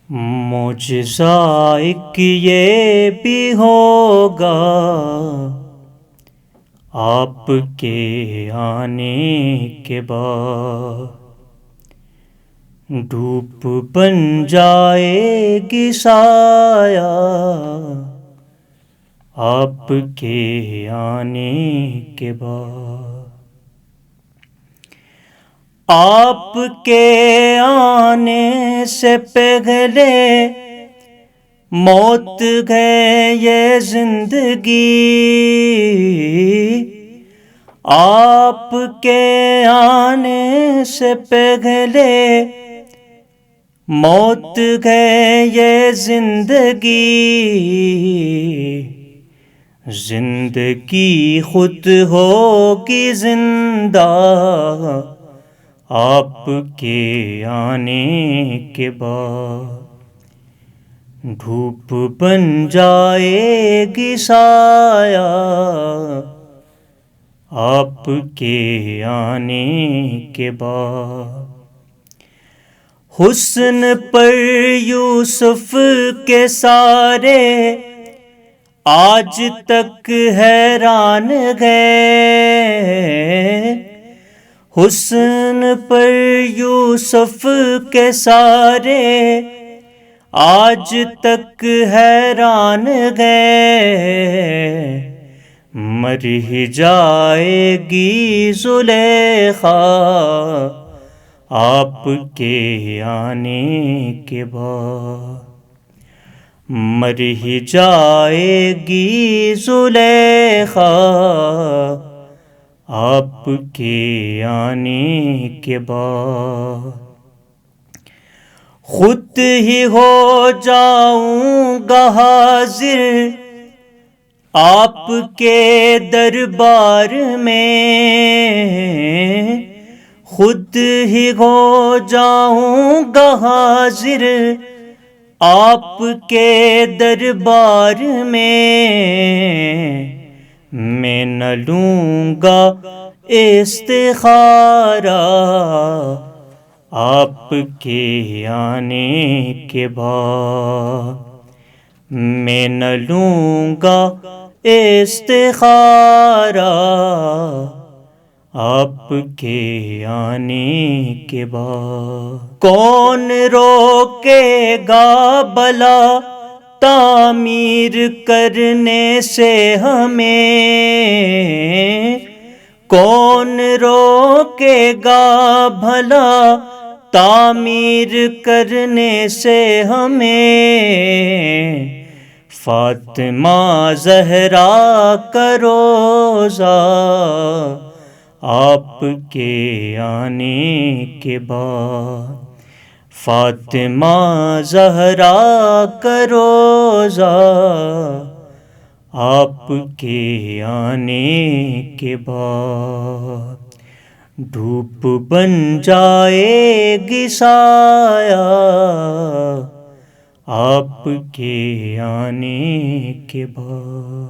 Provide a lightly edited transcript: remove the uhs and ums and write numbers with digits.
معجزہ ایک یہ بھی ہوگا آپ کے آنے کے بعد، دھوپ بن جائے گی سایہ آپ کے آنے کے بعد، آپ کے آنے سے پہلے موت ہے یہ زندگی، آپ کے آنے سے پہلے موت ہے یہ زندگی، زندگی خود ہوگی زندہ آپ کے آنے کے بعد، دھوپ بن جائے گی سایہ آپ کے آنے کے بعد، حسن پر یوسف کے سارے آج تک حیران گئے، حسن پر یوسف کے سارے آج تک حیران گئے، مر ہی جائے گی زلیخا آپ کے آنے کے بعد، مر ہی جائے گی زلیخا آپ کے آنے کے بعد، خود ہی ہو جاؤں گا حاضر آپ کے دربار میں، خود ہی ہو جاؤں گا حاضر آپ کے دربار میں نہ لوں گا استخارہ آپ کے آنے کے بعد، میں نہ لوں گا استخارہ آپ کے آنے کے بعد، کون روکے گا بھلا تعمیر کرنے سے ہمیں، کون روکے گا بھلا تعمیر کرنے سے ہمیں، فاطمہ زہرا کا روضہ آپ کے آنے کے بعد، فاطمہ زہرا کا روضہ آپ کے آنے کے بعد، دھوپ بن جائے گی سایہ آپ کے آنے کے بعد۔